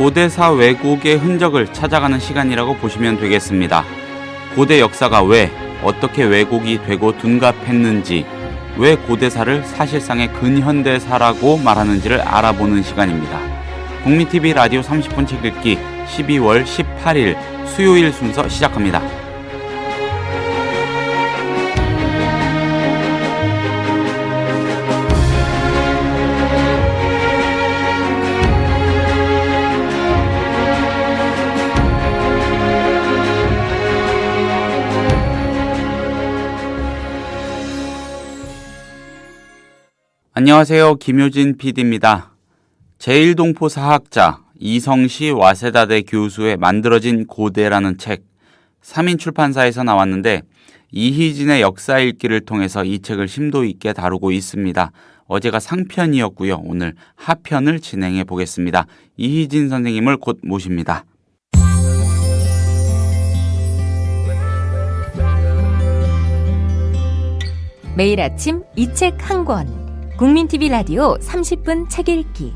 고대사 왜곡의 흔적을 찾아가는 시간이라고 보시면 되겠습니다. 고대 역사가 왜, 어떻게 왜곡이 되고 둔갑했는지, 왜 고대사를 사실상의 근현대사라고 말하는지를 알아보는 시간입니다. 국민TV 라디오 30분 책 읽기 12월 18일 수요일 순서 시작합니다. 안녕하세요. 김효진 PD입니다. 제1동포 사학자 이성시 와세다대 교수의 만들어진 고대라는 책 3인 출판사에서 나왔는데 이희진의 역사 읽기를 통해서 이 책을 심도 있게 다루고 있습니다. 어제가 상편이었고요. 오늘 하편을 진행해 보겠습니다. 이희진 선생님을 곧 모십니다. 매일 아침 이 책 한 권. 국민TV 라디오 30분 책 읽기.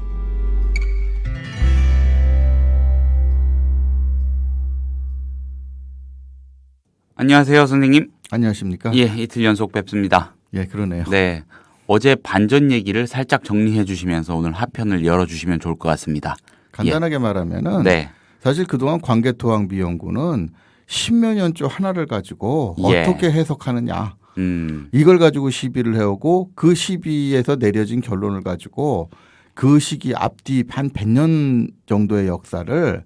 안녕하세요, 선생님. 안녕하십니까? 예, 이틀 연속 뵙습니다. 예, 그러네요. 네, 어제 반전 얘기를 살짝 정리해 주시면서 오늘 하편을 열어주시면 좋을 것 같습니다. 간단하게 말하면은 네. 사실 그동안 광개토왕비 연구는 십몇 년조 하나를 가지고 어떻게 해석하느냐 이걸 가지고 시비를 해오고 그 시비에서 내려진 결론을 가지고 그 시기 앞뒤 한 100년 정도의 역사를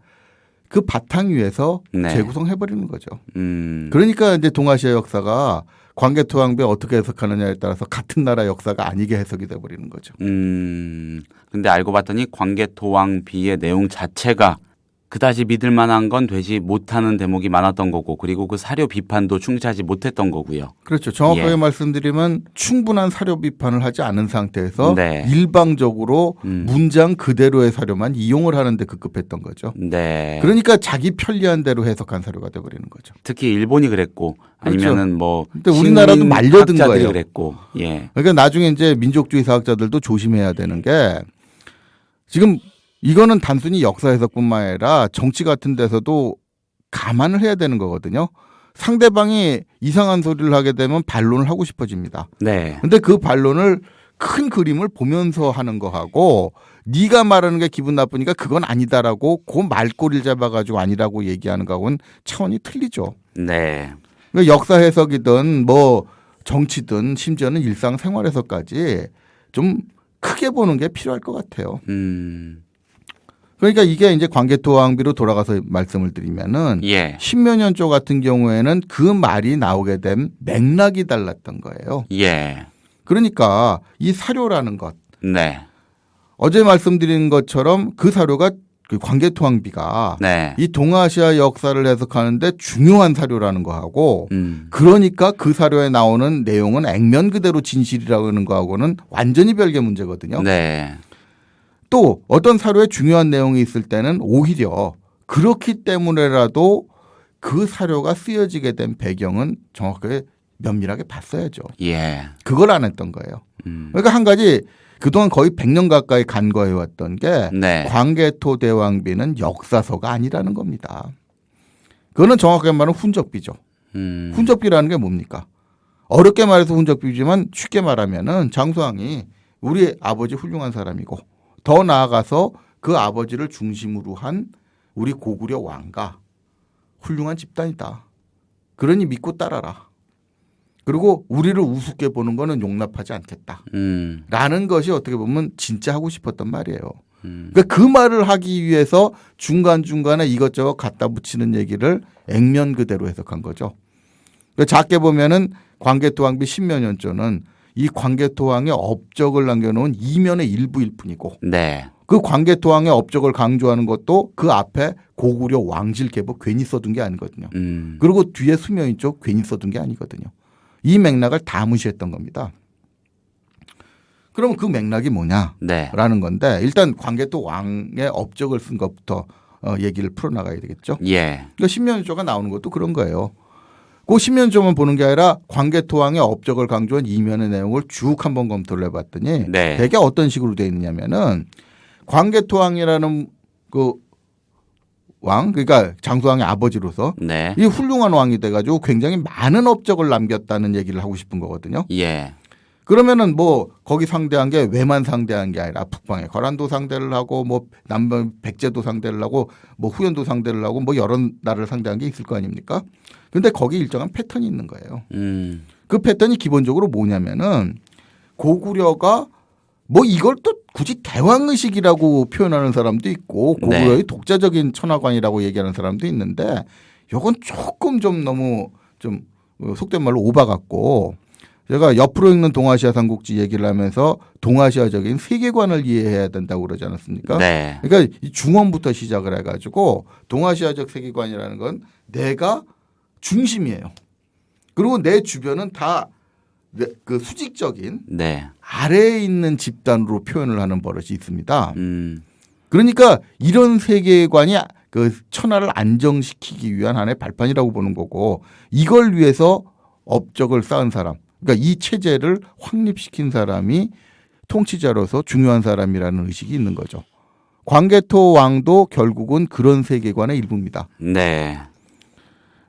그 바탕 위에서 재구성해버리는 거죠. 그러니까 이제 동아시아 역사가 광개토왕비 어떻게 해석하느냐에 따라서 같은 나라 역사가 아니게 해석이 돼버리는 거죠. 근데 알고 봤더니 광개토왕비의 내용 자체가 그다지 믿을 만한 건 되지 못하는 대목이 많았던 거고, 그리고 그 사료 비판도 충실하지 못했던 거고요. 그렇죠. 정확하게 말씀드리면 충분한 사료 비판을 하지 않은 상태에서 일방적으로 문장 그대로의 사료만 이용을 하는데 급급했던 거죠. 네. 그러니까 자기 편리한 대로 해석한 사료가 돼버리는 거죠. 특히 일본이 그랬고, 아니면은 뭐 근데 우리나라도 말려든 거예요. 그랬고, 예. 그러니까 나중에 이제 민족주의 사학자들도 조심해야 되는 게 지금 이거는 단순히 역사 해석뿐만 아니라 정치 같은 데서도 감안을 해야 되는 거거든요. 상대방이 이상한 소리를 하게 되면 반론을 하고 싶어집니다. 네. 근데 그 반론을 큰 그림을 보면서 하는 거하고 네가 말하는 게 기분 나쁘니까 그건 아니다라고 그 말꼬리를 잡아가지고 아니라고 얘기하는 거하고는 차원이 틀리죠. 네. 그러니까 역사 해석이든 뭐 정치든 심지어는 일상생활에서까지 좀 크게 보는 게 필요할 것 같아요. 그러니까 이게 이제 광개토왕비로 돌아가서 말씀을 드리면은 십몇 년조 같은 경우에는 그 말이 나오게 된 맥락이 달랐던 거예요. 예. 그러니까 이 사료라는 것. 네. 어제 말씀드린 것처럼 그 사료가 그 광개토왕비가 이 동아시아 역사를 해석하는데 중요한 사료라는 거하고 그러니까 그 사료에 나오는 내용은 액면 그대로 진실이라고 하는 거하고는 완전히 별개 문제거든요. 네. 또 어떤 사료에 중요한 내용이 있을 때는 오히려 그렇기 때문에라도 그 사료가 쓰여지게 된 배경은 정확하게 면밀하게 봤어야죠. 예. 그걸 안 했던 거예요. 그러니까 한 가지 그동안 거의 100년 가까이 간과해 왔던 게 광개토 대왕비는 역사서가 아니라는 겁니다. 그거는 정확하게 말하면 훈적비죠. 훈적비라는 게 뭡니까? 어렵게 말해서 훈적비지만 쉽게 말하면은 장수왕이 우리 아버지 훌륭한 사람이고 더 나아가서 그 아버지를 중심으로 한 우리 고구려 왕가 훌륭한 집단이다. 그러니 믿고 따라라. 그리고 우리를 우습게 보는 거는 용납하지 않겠다. 라는 것이 어떻게 보면 진짜 하고 싶었던 말이에요. 그러니까 그 말을 하기 위해서 중간중간에 이것저것 갖다 붙이는 얘기를 액면 그대로 해석한 거죠. 그러니까 작게 보면은 광개토왕비 십몇 년조는 이 광개토왕의 업적을 남겨놓은 이면의 일부일 뿐이고 그 광개토왕의 업적을 강조하는 것도 그 앞에 고구려 왕실 계보 괜히 써둔 게 아니거든요. 그리고 뒤에 수명인 쪽 괜히 써둔 게 아니거든요. 이 맥락을 다 무시했던 겁니다. 그럼 그 맥락이 뭐냐라는 건데 일단 광개토 왕의 업적을 쓴 것부터 얘기를 풀어나가야 되겠죠. 그러니까 십면조가 나오는 것도 그런 거예요. 그 십면조만 보는 게 아니라 광개토왕의 업적을 강조한 이면의 내용을 쭉 한번 검토를 해봤더니 대개 어떤 식으로 되어 있느냐면은 광개토왕이라는 그 왕, 그러니까 장수왕의 아버지로서 네. 이 훌륭한 왕이 돼가지고 굉장히 많은 업적을 남겼다는 얘기를 하고 싶은 거거든요. 예. 그러면은 뭐 거기 상대한 게 외만 상대한 게 아니라 북방의 거란도 상대를 하고 뭐 남방 백제도 상대를 하고 뭐 후연도 상대를 하고 뭐 여러 나라를 상대한 게 있을 거 아닙니까? 근데 거기 일정한 패턴이 있는 거예요. 그 패턴이 기본적으로 뭐냐면은 고구려가 뭐 이걸 또 굳이 대왕의식이라고 표현하는 사람도 있고 고구려의 네. 독자적인 천하관이라고 얘기하는 사람도 있는데 이건 조금 좀 너무 좀 속된 말로 오바 같고 제가 옆으로 읽는 동아시아 삼국지 얘기를 하면서 동아시아적인 세계관을 이해해야 된다고 그러지 않았습니까? 네. 그러니까 이 중원부터 시작을 해가지고 동아시아적 세계관이라는 건 내가 중심이에요. 그리고 내 주변은 다 그 수직적인 네. 아래에 있는 집단으로 표현을 하는 버릇이 있습니다. 음. 그러니까 이런 세계관이 그 천하를 안정시키기 위한 하나의 발판이라고 보는 거고 이걸 위해서 업적을 쌓은 사람, 그러니까 이 체제를 확립시킨 사람이 통치자로서 중요한 사람이라는 의식이 있는 거죠. 광개토 왕도 결국은 그런 세계관의 일부입니다. 네.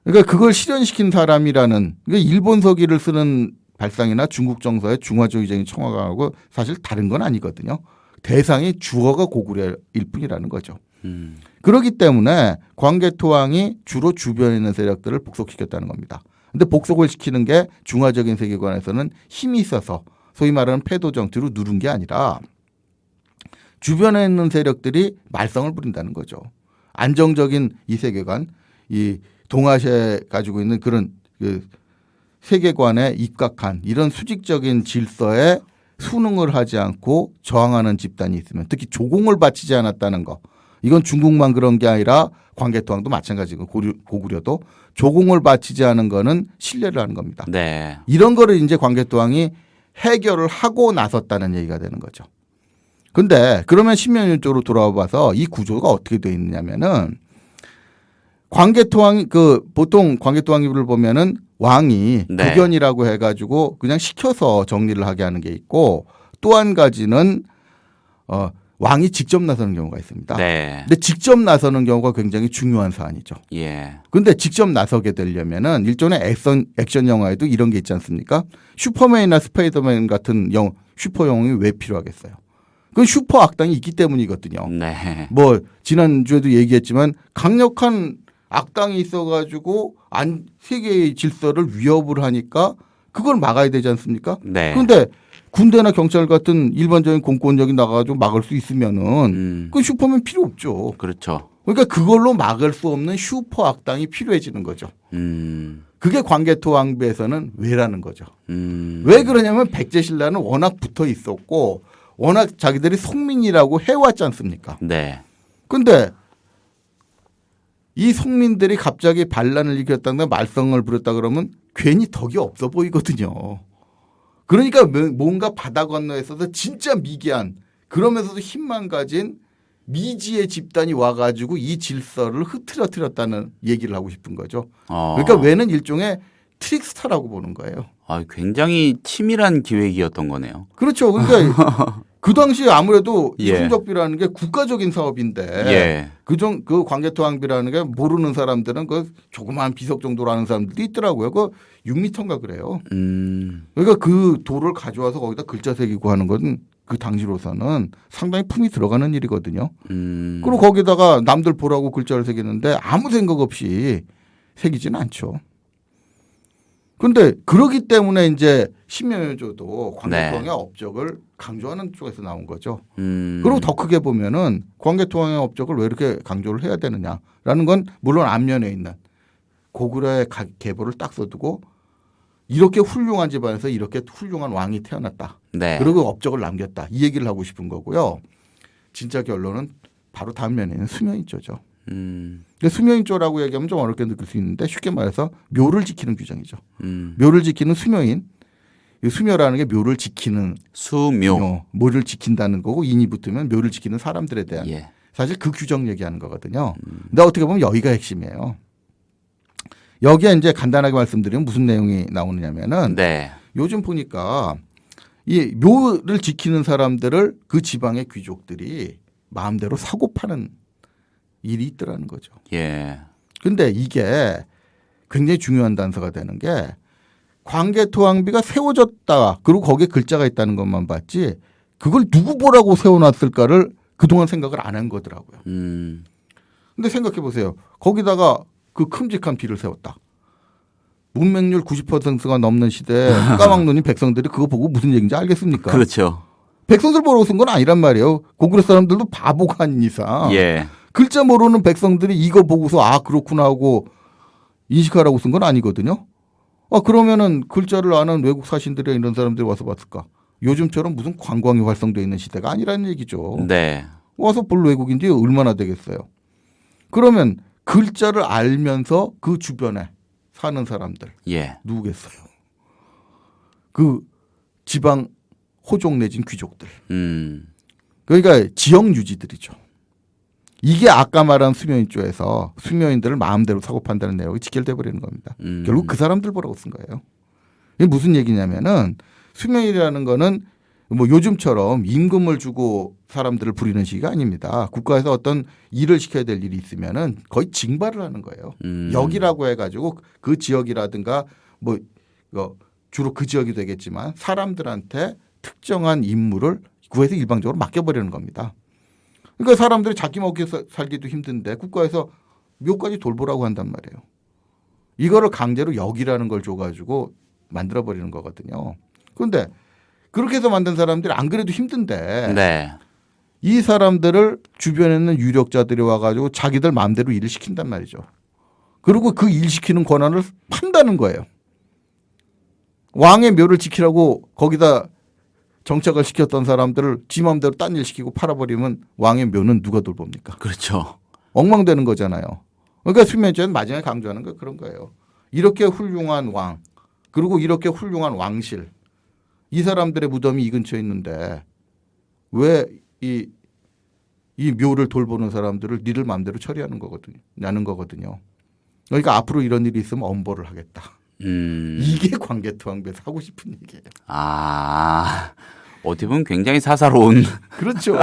그러니까 그걸 실현시킨 사람이라는 그러니까 일본 서기를 쓰는 발상이나 중국 정서의 중화주의적인 청화관하고 사실 다른 건 아니거든요. 대상이 주어가 고구려일 뿐이라는 거죠. 그렇기 때문에 광개토 왕이 주로 주변에 있는 세력들을 복속시켰다는 겁니다. 근데 복속을 시키는 게 중화적인 세계관에서는 힘이 있어서 소위 말하는 패도정 뒤로 누른 게 아니라 주변에 있는 세력들이 말썽을 부린다는 거죠. 안정적인 이 세계관, 이 동아시아에 가지고 있는 그런 그 세계관에 입각한 이런 수직적인 질서에 순응을 하지 않고 저항하는 집단이 있으면 특히 조공을 바치지 않았다는 거. 이건 중국만 그런 게 아니라 광개토왕도 마찬가지고 고구려도 조공을 바치지 않은 거는 신뢰를 하는 겁니다. 네. 이런 거를 이제 광개토왕이 해결을 하고 나섰다는 얘기가 되는 거죠. 근데 그러면 신면유 쪽으로 돌아와 봐서 이 구조가 어떻게 되어 있느냐면은 광개토왕이 보통 광개토왕을 보면은 왕이 네. 국연이라고 해가지고 그냥 시켜서 정리를 하게 하는 게 있고 또 한 가지는 왕이 직접 나서는 경우가 있습니다. 네. 근데 직접 나서는 경우가 굉장히 중요한 사안이죠. 예. 근데 직접 나서게 되려면은 일종의 액션 영화에도 이런 게 있지 않습니까? 슈퍼맨이나 스파이더맨 같은 슈퍼 영웅이 왜 필요하겠어요? 그건 슈퍼 악당이 있기 때문이거든요. 네. 뭐 지난주에도 얘기했지만 강력한 악당이 있어가지고 세계의 질서를 위협을 하니까 그걸 막아야 되지 않습니까? 네. 그런데 군대나 경찰 같은 일반적인 공권력이 나가가지고 막을 수 있으면은 그 슈퍼맨 필요 없죠. 그렇죠. 그러니까 그걸로 막을 수 없는 슈퍼 악당이 필요해지는 거죠. 그게 광개토 왕비에서는 왜라는 거죠. 왜 그러냐면 백제신라는 워낙 붙어 있었고 워낙 자기들이 속민이라고 해왔지 않습니까? 네. 근데 이 속민들이 갑자기 반란을 일으켰다거나 말썽을 부렸다 그러면 괜히 덕이 없어 보이거든요. 그러니까 뭔가 바다 건너에 있어서 진짜 미개한 그러면서도 힘만 가진 미지의 집단이 와가지고 이 질서를 흐트러뜨렸다는 얘기를 하고 싶은 거죠. 그러니까 왜는 일종의 트릭스타라고 보는 거예요. 굉장히 치밀한 기획이었던 거네요. 그렇죠. 그러니까 그 당시에 아무래도 이 예. 흥적비라는 게 국가적인 사업인데 예. 그 광개토왕비라는 게 모르는 사람들은 그 조그마한 비석 정도로 아는 사람들도 있더라고요. 그 6m인가 그래요. 그러니까 그 돌을 가져와서 거기다 글자 새기고 하는 건 그 당시로서는 상당히 품이 들어가는 일이거든요. 그리고 거기다가 남들 보라고 글자를 새기는데 아무 생각 없이 새기지는 않죠. 그런데 그러기 때문에 이제 신면여조도 광개토왕의 업적을 강조하는 쪽에서 나온 거죠. 그리고 더 크게 보면은 광개토왕의 업적을 왜 이렇게 강조를 해야 되느냐라는 건 물론 앞면에 있는 고구려의 계보를 딱 써두고 이렇게 훌륭한 집안에서 이렇게 훌륭한 왕이 태어났다. 네. 그리고 업적을 남겼다. 이 얘기를 하고 싶은 거고요. 진짜 결론은 바로 다음 면에 있는 수명인조죠. 근데 수명인조라고 얘기하면 좀 어렵게 느낄 수 있는데 쉽게 말해서 묘를 지키는 규정이죠. 묘를 지키는 수명인. 수묘라는 게 묘를 지키는 수묘. 묘를 지킨다는 거고 인이 붙으면 묘를 지키는 사람들에 대한 예. 사실 그 규정 얘기하는 거거든요. 근데 어떻게 보면 여기가 핵심이에요. 여기에 이제 간단하게 말씀드리면 무슨 내용이 나오느냐면은 네. 요즘 보니까 이 묘를 지키는 사람들을 그 지방의 귀족들이 마음대로 사고 파는 일이 있더라는 거죠. 예. 근데 이게 굉장히 중요한 단서가 되는 게 광개토왕비가 세워졌다. 그리고 거기에 글자가 있다는 것만 봤지 그걸 누구 보라고 세워놨을까를 그동안 생각을 안 한 거더라고요. 근데 생각해 보세요. 거기다가 그 큼직한 비를 세웠다. 문맹률 90%가 넘는 시대에 까막눈인 백성들이 그거 보고 무슨 얘기인지 알겠습니까? 그렇죠. 백성들 보러 쓴 건 아니란 말이에요. 고구려 사람들도 바보가 아닌 이상. 예. 글자 모르는 백성들이 이거 보고서 아 그렇구나 하고 인식하라고 쓴 건 아니거든요. 그러면은 글자를 아는 외국 사신들이 이런 사람들이 와서 봤을까? 요즘처럼 무슨 관광이 활성되어 있는 시대가 아니라는 얘기죠. 네. 와서 볼 외국인들이 얼마나 되겠어요. 그러면 글자를 알면서 그 주변에 사는 사람들 예. 누구겠어요? 그 지방 호족 내진 귀족들. 그러니까 지역 유지들이죠. 이게 아까 말한 수묘인조에서 수묘인들을 마음대로 사고 판다는 내용이 직결돼 버리는 겁니다. 결국 그 사람들 보라고 쓴 거예요. 이게 무슨 얘기냐면은 수묘인이라는 거는 뭐 요즘처럼 임금을 주고 사람들을 부리는 시기가 아닙니다. 국가에서 어떤 일을 시켜야 될 일이 있으면은 거의 징발을 하는 거예요. 역이라고 해가지고 그 지역이라든가 뭐 주로 그 지역이 되겠지만 사람들한테 특정한 임무를 구에서 일방적으로 맡겨버리는 겁니다. 그러니까 사람들이 자기 먹기 살기도 힘든데 국가에서 묘까지 돌보라고 한단 말이에요. 이거를 강제로 역이라는 걸 줘가지고 만들어버리는 거거든요. 그런데 그렇게 해서 만든 사람들이 안 그래도 힘든데 네. 이 사람들을 주변에 있는 유력자들이 와가지고 자기들 마음대로 일을 시킨단 말이죠. 그리고 그 일 시키는 권한을 판다는 거예요. 왕의 묘를 지키라고 거기다 정착을 시켰던 사람들을 지 마음대로 딴 일 시키고 팔아버리면 왕의 묘는 누가 돌봅니까? 그렇죠. 엉망되는 거잖아요. 그러니까 수면제는 마지막에 강조하는 거 그런 거예요. 이렇게 훌륭한 왕 그리고 이렇게 훌륭한 왕실 이 사람들의 무덤이 이 근처에 있는데 왜 이 묘를 돌보는 사람들을 니들 마음대로 처리하는 거거든요. 나는 거거든요. 그러니까 앞으로 이런 일이 있으면 엄벌을 하겠다. 이게 광개토왕비에서 하고 싶은 얘기예요. 어떻게 보면 굉장히 사사로운. 그렇죠.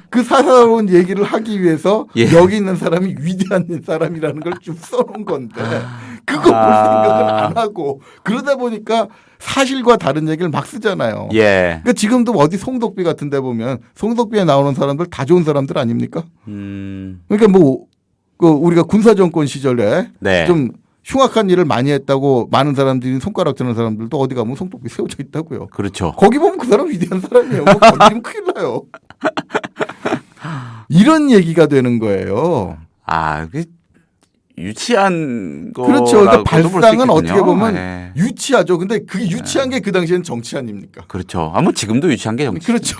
그 사사로운 얘기를 하기 위해서 예. 여기 있는 사람이 위대한 사람이라는 걸 쭉 써놓은 건데 그거 볼 생각은 안 하고 그러다 보니까 사실과 다른 얘기를 막 쓰잖아요. 예. 그러니까 지금도 어디 송덕비 같은 데 보면 송덕비에 나오는 사람들 다 좋은 사람들 아닙니까? 그러니까 뭐 우리가 군사정권 시절에 네. 좀 흉악한 일을 많이 했다고 많은 사람들이 손가락 드는 사람들도 어디 가면 송덕비 세워져 있다고요. 그렇죠. 거기 보면 그 사람 위대한 사람이에요. 뭐 건드리면 큰일 나요. 이런 얘기가 되는 거예요. 그 유치한 거. 그렇죠. 그러니까 발상은 어떻게 보면 예. 유치하죠. 근데 그게 유치한 게 그 당시에는 정치 아닙니까? 그렇죠. 뭐 지금도 유치한 게 정치. 그렇죠.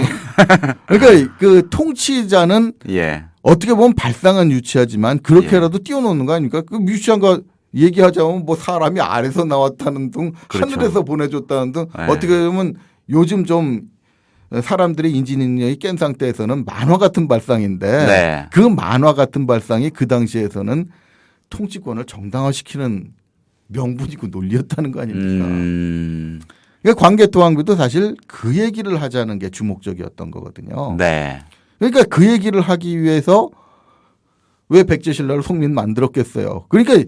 그러니까 그 통치자는 예. 어떻게 보면 발상은 유치하지만 그렇게라도 띄워놓는 거 아닙니까? 그 유치한 거 얘기하자면 뭐 사람이 아래서 나왔다는 등 그렇죠. 하늘에서 보내줬다는 등 네. 어떻게 보면 요즘 좀 사람들의 인지능력이 깬 상태에서는 만화 같은 발상인데 네. 그 만화 같은 발상이 그 당시에서는 통치권을 정당화시키는 명분이고 논리였다는 거 아닙니까? 그러니까 광개토왕비도 사실 그 얘기를 하자는 게 주목적이었던 거거든요. 네. 그러니까 그 얘기를 하기 위해서 왜 백제신라를 송민 만들었겠어요. 그러니까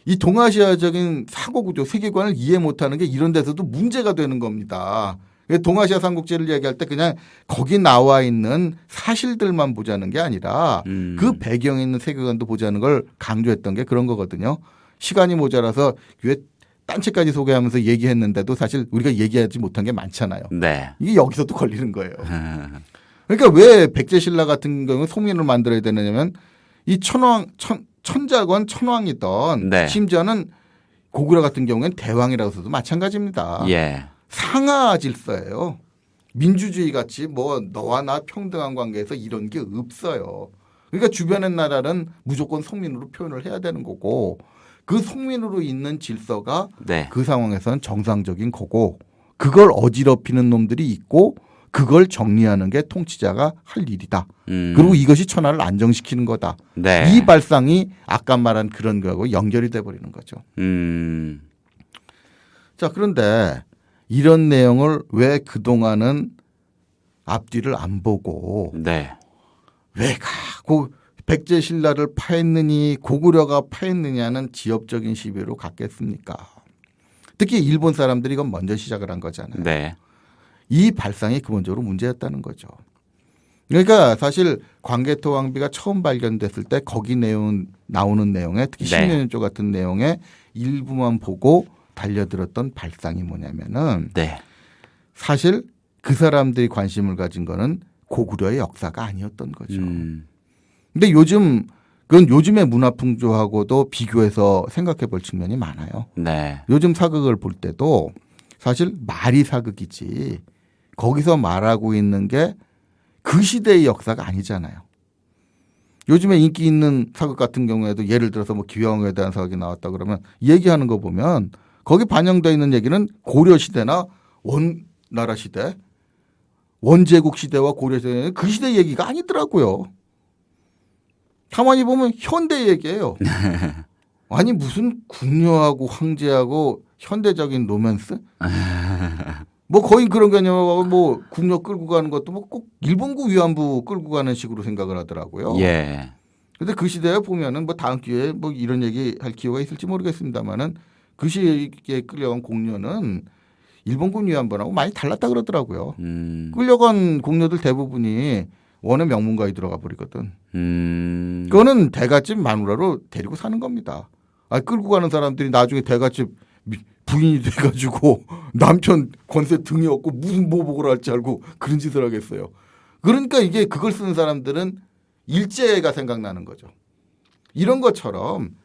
이 동아시아적인 사고구조 세계관을 이해 못하는 게 이런 데서도 문제가 되는 겁니다. 동아시아 삼국지를 얘기할 때 그냥 거기 나와 있는 사실들만 보자는 게 아니라 그 배경에 있는 세계관도 보자는 걸 강조했던 게 그런 거거든요. 시간이 모자라서 왜 딴책까지 소개하면서 얘기했는데도 사실 우리가 얘기하지 못한 게 많잖아요. 네. 이게 여기서도 걸리는 거예요. 그러니까 왜 백제신라 같은 경우는 송민을 만들어야 되느냐면 이 천자건 천왕이던 네. 심지어는 고구려 같은 경우에는 대왕이라고 해서도 마찬가지입니다. 예. 상하 질서예요. 민주주의 같이 뭐 너와 나 평등한 관계에서 이런 게 없어요. 그러니까 주변의 나라는 무조건 송민으로 표현을 해야 되는 거고 그 송민으로 있는 질서가 네. 그 상황에서는 정상적인 거고 그걸 어지럽히는 놈들이 있고 그걸 정리하는 게 통치자가 할 일이다. 그리고 이것이 천하를 안정시키는 거다. 네. 이 발상이 아까 말한 그런 거하고 연결이 돼 버리는 거죠. 자, 그런데 이런 내용을 왜 그동안은 앞뒤를 안 보고 네. 왜 가고 백제 신라를 파했느니 고구려가 파했느냐는 지역적인 시비로 갔겠습니까? 특히 일본 사람들이 이건 먼저 시작을 한 거잖아요. 네. 이 발상이 근본적으로 문제였다는 거죠. 그러니까 사실 광개토왕비가 처음 발견됐을 때 거기 내용 나오는 내용에 특히 네. 신년조 같은 내용의 일부만 보고 달려들었던 발상이 뭐냐면은 네. 사실 그 사람들이 관심을 가진 거는 고구려의 역사가 아니었던 거죠. 근데 그건 요즘의 문화풍조하고도 비교해서 생각해 볼 측면이 많아요. 네. 요즘 사극을 볼 때도 사실 말이 사극이지 거기서 말하고 있는 게 그 시대의 역사가 아니잖아요. 요즘에 인기 있는 사극 같은 경우에도 예를 들어서 뭐 기왕에 대한 사극이 나왔다 그러면 얘기하는 거 보면 거기 반영되어 있는 얘기는 고려 시대나 원나라 시대, 원제국 시대와 고려 시대 그 시대 얘기가 아니더라고요. 가만히 보면 현대 얘기예요. 아니 무슨 궁녀하고 황제하고 현대적인 로맨스? 뭐 거의 그런 개념하고 뭐 궁녀 끌고 가는 것도 뭐 꼭 일본군 위안부 끌고 가는 식으로 생각을 하더라고요. 예. 근데 그 시대에 보면은 뭐 다음 기회에 뭐 이런 얘기 할 기회가 있을지 모르겠습니다만은 그 시기에 끌려간 공녀는 일본군 위안부하고 많이 달랐다 그러더라고요. 끌려간 공녀들 대부분이 원의 명문가에 들어가 버리거든. 그거는 대갓집 마누라로 데리고 사는 겁니다. 끌고 가는 사람들이 나중에 대갓집 부인이 돼가지고 남편 권세 등이 없고 무슨 보복을 할지 알고 그런 짓을 하겠어요. 그러니까 이게 그걸 쓰는 사람들은 일제가 생각나는 거죠. 이런 것처럼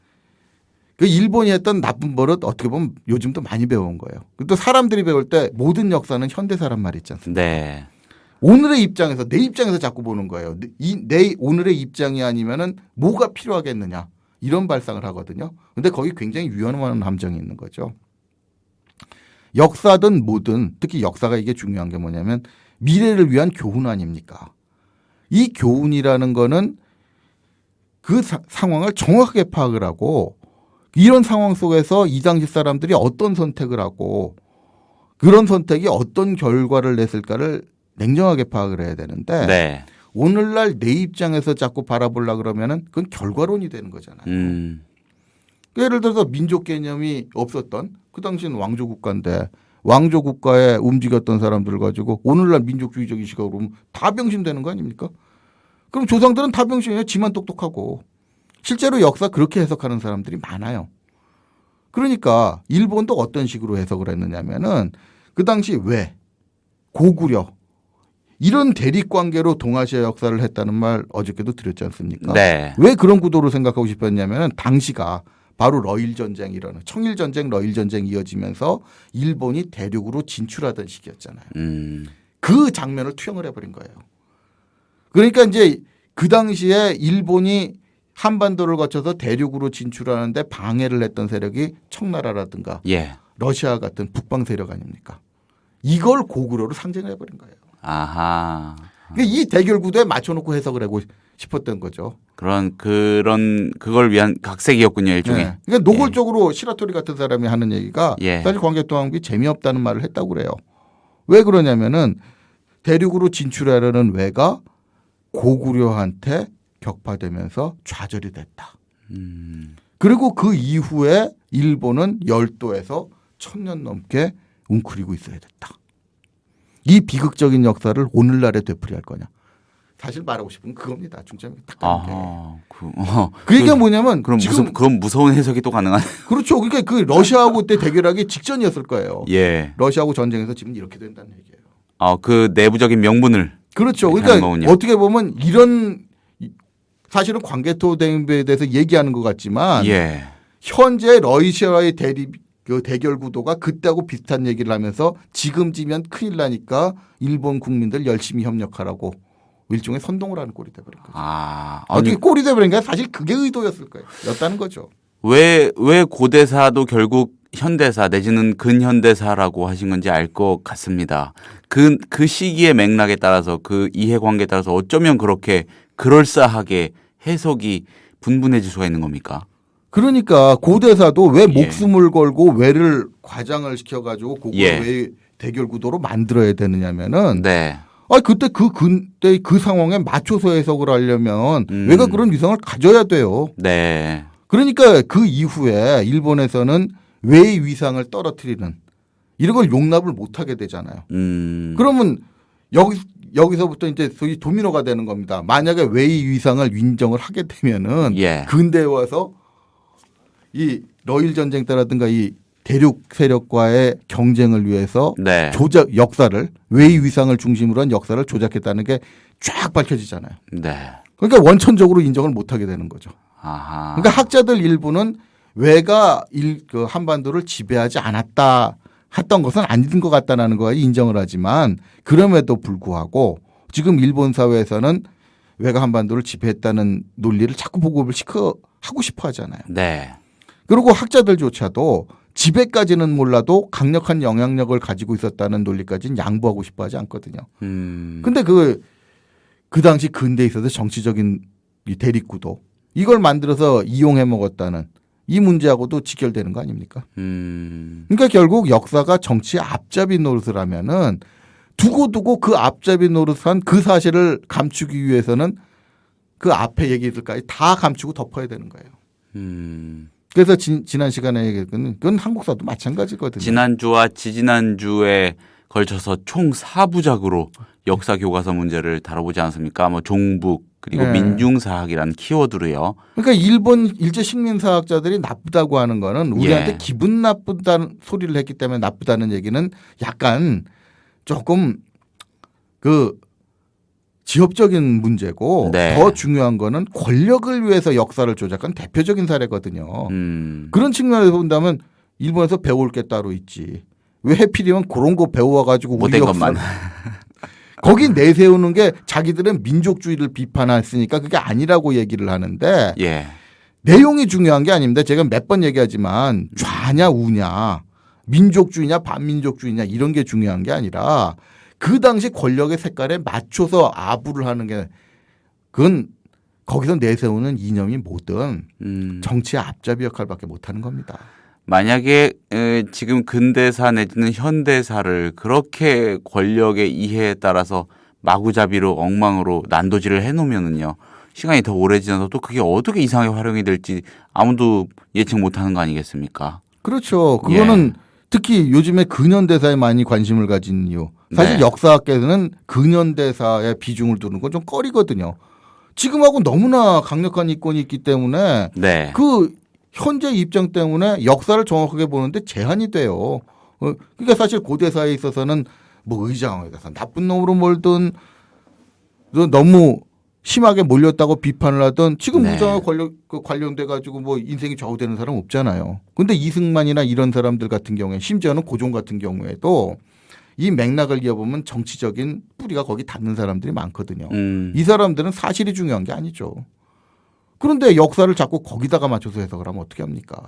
그 일본이 했던 나쁜 버릇 어떻게 보면 요즘도 많이 배운 거예요. 또 사람들이 배울 때 모든 역사는 현대 사람 말 있지 않습니까? 네. 오늘의 입장에서 내 입장에서 자꾸 보는 거예요. 내 오늘의 입장이 아니면은 뭐가 필요하겠느냐 이런 발상을 하거든요. 근데 거기 굉장히 위험한 함정이 있는 거죠. 역사든 뭐든 특히 역사가 이게 중요한 게 뭐냐면 미래를 위한 교훈 아닙니까? 이 교훈이라는 거는 그 상황을 정확하게 파악을 하고 이런 상황 속에서 이 당시 사람들이 어떤 선택을 하고 그런 선택이 어떤 결과를 냈을까를 냉정하게 파악을 해야 되는데 네. 오늘날 내 입장에서 자꾸 바라보려고 그러면은 그건 결과론이 되는 거잖아요. 예를 들어서 민족 개념이 없었던 그 당시는 왕조 국가인데 왕조 국가에 움직였던 사람들을 가지고 오늘날 민족주의적인 시각으로 보면 다 병신되는 거 아닙니까? 그럼 조상들은 다 병신이에요. 지만 똑똑하고. 실제로 역사 그렇게 해석하는 사람들이 많아요. 그러니까 일본도 어떤 식으로 해석을 했느냐면은 그 당시 왜 고구려 이런 대립관계로 동아시아 역사를 했다는 말 어저께도 드렸지 않습니까? 네. 왜 그런 구도로 생각하고 싶었냐면은 당시가 바로 러일 전쟁이라는 청일 전쟁, 러일 전쟁이 이어지면서 일본이 대륙으로 진출하던 시기였잖아요. 그 장면을 투영을 해버린 거예요. 그러니까 이제 그 당시에 일본이 한반도를 거쳐서 대륙으로 진출하는데 방해를 했던 세력이 청나라라든가 예. 러시아 같은 북방 세력 아닙니까? 이걸 고구려로 상징해버린 거예요. 아하. 그러니까 이 대결 구도에 맞춰놓고 해석을 하고 싶었던 거죠. 그걸 위한 각색이었군요, 일종의. 네. 그러니까 노골적으로 시라토리 같은 사람이 하는 얘기가 예. 사실 광개토왕비 재미없다는 말을 했다고 그래요. 왜 그러냐면은 대륙으로 진출하려는 왜가 고구려한테 격파되면서 좌절이 됐다. 그리고 그 이후에 일본은 열도에서 1000년 넘게 웅크리고 있어야 됐다. 이 비극적인 역사를 오늘날에 되풀이할 거냐. 사실 말하고 싶은 그겁니다. 중점이 딱 가는 그 얘기가 뭐냐면 그럼 지금 그건 무서운 해석이 또 가능한. 그렇죠. 그러니까 그 러시아하고 때 대결하기 직전이었을 거예요. 예. 러시아하고 전쟁에서 지금 이렇게 된다는 얘기예요. 그 내부적인 명분을. 그렇죠. 그러니까 어떻게 보면 이런 사실은 광개토 대행배에 대해서 얘기하는 것 같지만 예. 현재 러시아와의 대결 구도가 그때하고 비슷한 얘기를 하면서 지금 지면 큰일 나니까 일본 국민들 열심히 협력하라고 일종의 선동을 하는 꼴이 돼버린 거죠. 어떻게 꼴이 돼버린 게 사실 그게 의도였을 거예요. 였다는 거죠. 왜 고대사도 결국 현대사 내지는 근현대사라고 하신 건지 알 것 같습니다. 그 시기의 맥락에 따라서 그 이해관계에 따라서 어쩌면 그렇게 그럴싸하게 해석이 분분해질 수가 있는 겁니까? 그러니까 고대사도 왜 목숨을 걸고 왜를 과장을 시켜가지고 그걸 왜 대결 구도로 만들어야 되느냐면은 네. 그때 그때 그 상황에 맞춰서 해석을 하려면 외가 그런 위상을 가져야 돼요. 네. 그러니까 그 이후에 일본에서는 외의 위상을 떨어뜨리는 이런 걸 용납을 못하게 되잖아요. 그러면 여기서부터 이제 소위 도미노가 되는 겁니다. 만약에 외의 위상을 인정을 하게 되면은 예. 근대에 와서 이 러일 전쟁 때라든가 이 대륙 세력과의 경쟁을 위해서 네. 역사를 외의 위상을 중심으로 한 역사를 조작했다는 게 쫙 밝혀지잖아요. 네. 그러니까 원천적으로 인정을 못하게 되는 거죠. 아하. 그러니까 학자들 일부는 외가 그 한반도를 지배하지 않았다 했던 것은 아닌 것 같다는 거에 인정을 하지만 그럼에도 불구하고 지금 일본 사회에서는 외가 한반도를 지배했다는 논리를 자꾸 보급을 하고 싶어 하잖아요. 네. 그리고 학자들조차도 지배까지는 몰라도 강력한 영향력을 가지고 있었다는 논리까지는 양보하고 싶어 하지 않거든요. 근데 그 당시 근대에 있어서 정치적인 이 대립구도 이걸 만들어서 이용해 먹었다는 이 문제하고도 직결되는 거 아닙니까? 그러니까 결국 역사가 정치의 앞잡이 노릇을 하면은 두고두고 그 앞잡이 노릇한 그 사실을 감추기 위해서는 그 앞에 얘기들까지 다 감추고 덮어야 되는 거예요. 그래서 지난 시간에 얘기했던 그건 한국사도 마찬가지거든요. 지난주와 지지난주에 걸쳐서 총 4부작으로 역사 교과서 문제를 다뤄보지 않았습니까? 뭐 종북 그리고 네. 민중사학이라는 키워드로요. 그러니까 일본 일제 식민사학자들이 나쁘다고 하는 거는 우리한테 예. 기분 나쁘다는 소리를 했기 때문에 나쁘다는 얘기는 약간 조금 그 지엽적인 문제고 네. 더 중요한 거는 권력을 위해서 역사를 조작한 대표적인 사례거든요. 그런 측면에서 본다면 일본에서 배울 게 따로 있지. 왜 해필이면 그런 거 배워가지고 우리 못된 역사 것만. 거기 내세우는 게 자기들은 민족주의를 비판했으니까 그게 아니라고 얘기를 하는데 예. 내용이 중요한 게 아닙니다. 제가 몇 번 얘기하지만 좌냐 우냐 민족주의냐 반민족주의냐 이런 게 중요한 게 아니라 그 당시 권력의 색깔에 맞춰서 아부를 하는 게 그건 거기서 내세우는 이념이 뭐든 정치의 앞잡이 역할밖에 못하는 겁니다. 만약에 지금 근대사 내지는 현대사를 그렇게 권력의 이해에 따라서 마구잡이로 엉망으로 난도질을 해놓으면은요 시간이 더 오래 지나서 또 그게 어떻게 이상하게 활용이 될지 아무도 예측 못하는 거 아니겠습니까? 그렇죠. 그거는 특히 요즘에 근현대사에 많이 관심을 가진 이유. 사실 네. 역사학계는 근현대사에 비중을 두는 건 좀 꺼리거든요. 지금하고 너무나 강력한 이권이 있기 때문에 네. 그 현재 입장 때문에 역사를 정확하게 보는데 제한이 돼요. 그러니까 사실 고대사에 있어서는 뭐 의장에 대해서 나쁜 놈으로 몰든 너무 심하게 몰렸다고 비판을 하던 지금 네. 의장에 관련돼 가지고 뭐 인생이 좌우되는 사람 없잖아요. 근데 이승만이나 이런 사람들 같은 경우에 심지어는 고종 같은 경우에도 이 맥락을 이어보면 정치적인 뿌리가 거기 닿는 사람들이 많거든요. 이 사람들은 사실이 중요한 게 아니죠. 그런데 역사를 자꾸 거기다가 맞춰서 해석을 하면 어떻게 합니까?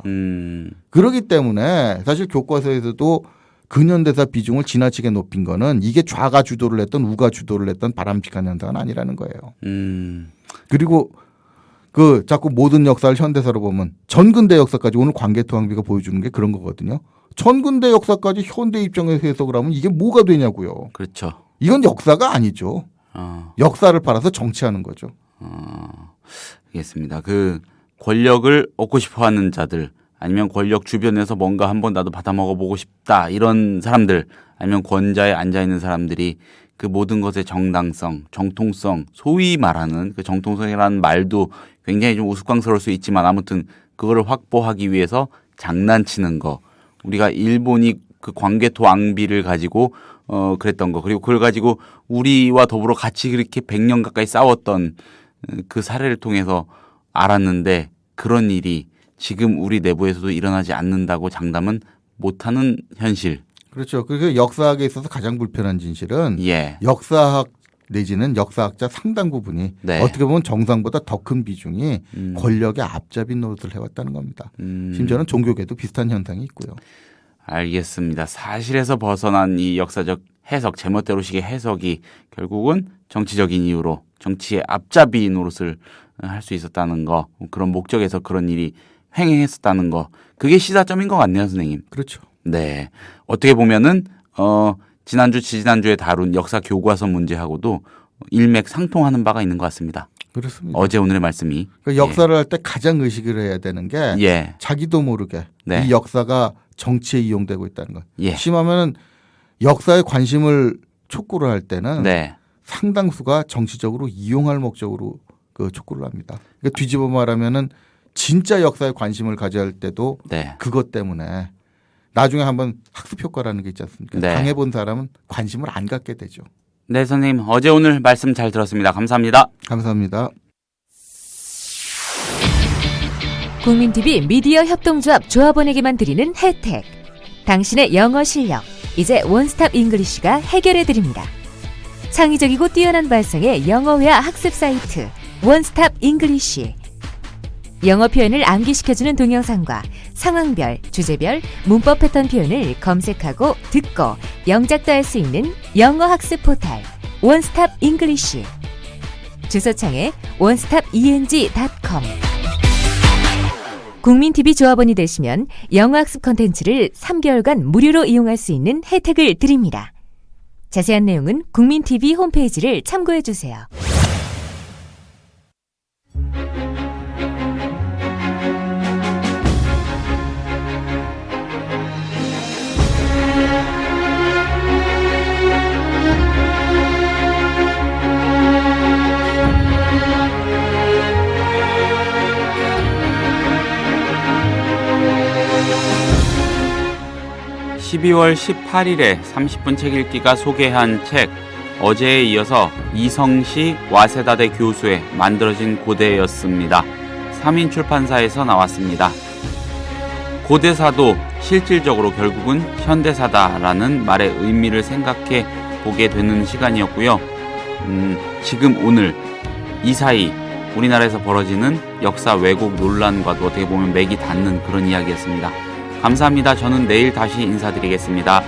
그렇기 때문에 사실 교과서에서도 근현대사 비중을 지나치게 높인 거는 이게 좌가 주도를 했던 우가 주도를 했던 바람직한 현상은 아니라는 거예요. 그리고 그 자꾸 모든 역사를 현대사로 보면 전근대 역사까지 오늘 관계토항비가 보여주는 게 그런 거거든요. 전근대 역사까지 현대 입장에서 해석을 하면 이게 뭐가 되냐고요. 그렇죠. 이건 역사가 아니죠. 역사를 팔아서 정치하는 거죠. 알겠습니다. 그 권력을 얻고 싶어하는 자들 아니면 권력 주변에서 뭔가 한번 나도 받아먹어보고 싶다 이런 사람들 아니면 권좌에 앉아있는 사람들이 그 모든 것의 정당성, 정통성 소위 말하는 그 정통성이라는 말도 굉장히 좀 우스꽝스러울 수 있지만 아무튼 그거를 확보하기 위해서 장난치는 거 우리가 일본이 그 광개토 앙비를 가지고 그랬던 거 그리고 그걸 가지고 우리와 더불어 같이 그렇게 100년 가까이 싸웠던 그 사례를 통해서 알았는데 그런 일이 지금 우리 내부에서도 일어나지 않는다고 장담은 못하는 현실. 그렇죠. 그래서 역사학에 있어서 가장 불편한 진실은 예. 역사학 내지는 역사학자 상당 부분이 네. 어떻게 보면 정상보다 더 큰 비중이 권력의 앞잡이 노릇을 해왔다는 겁니다. 심지어는 종교계도 비슷한 현상이 있고요. 알겠습니다. 사실에서 벗어난 이 역사적 해석, 제멋대로식의 해석이 결국은 정치적인 이유로 정치의 앞잡이 노릇을 할 수 있었다는 거, 그런 목적에서 그런 일이 횡행했었다는 거, 그게 시사점인 것 같네요, 선생님. 그렇죠. 네. 어떻게 보면은 지난주, 지지난주에 다룬 역사 교과서 문제하고도 일맥상통하는 바가 있는 것 같습니다. 그렇습니다. 어제 오늘의 말씀이. 그러니까 역사를 할 때 가장 의식을 해야 되는 게 자기도 모르게 이 역사가 정치에 이용되고 있다는 것. 심하면 역사에 관심을 촉구를 할 때는 상당수가 정치적으로 이용할 목적으로 그 촉구를 합니다. 그러니까 뒤집어 말하면은 진짜 역사에 관심을 가져야 할 때도 그것 때문에 나중에 한번 학습 효과라는 게 있지 않습니까? 당해본 사람은 관심을 안 갖게 되죠. 네, 선생님. 어제 오늘 말씀 잘 들었습니다. 감사합니다. 감사합니다. 국민TV 미디어 협동조합 조합원에게만 드리는 혜택. 당신의 영어 실력, 이제 원스톱 잉글리시가 해결해드립니다. 창의적이고 뛰어난 발성의 영어회화 학습 사이트 원스톱 잉글리시. 영어 표현을 암기시켜주는 동영상과 상황별, 주제별, 문법 패턴 표현을 검색하고 듣고 영작도 할 수 있는 영어 학습 포탈 원스톱 잉글리시. 주소창에 onestopeng.com. 국민TV 조합원이 되시면 영어 학습 콘텐츠를 3개월간 무료로 이용할 수 있는 혜택을 드립니다. 자세한 내용은 국민TV 홈페이지를 참고해 주세요. (12월 18일에) 30분 책 읽기가 소개한 책, 어제에 이어서 이성시 와세다대 교수의 만들어진 고대였습니다. 삼인출판사에서 나왔습니다. 고대사도 실질적으로 결국은 현대사다라는 말의 의미를 생각해 보게 되는 시간이었고요. 지금 오늘 이 사이 우리나라에서 벌어지는 역사 왜곡 논란과도 어떻게 보면 맥이 닿는 그런 이야기였습니다. 감사합니다. 저는 내일 다시 인사드리겠습니다.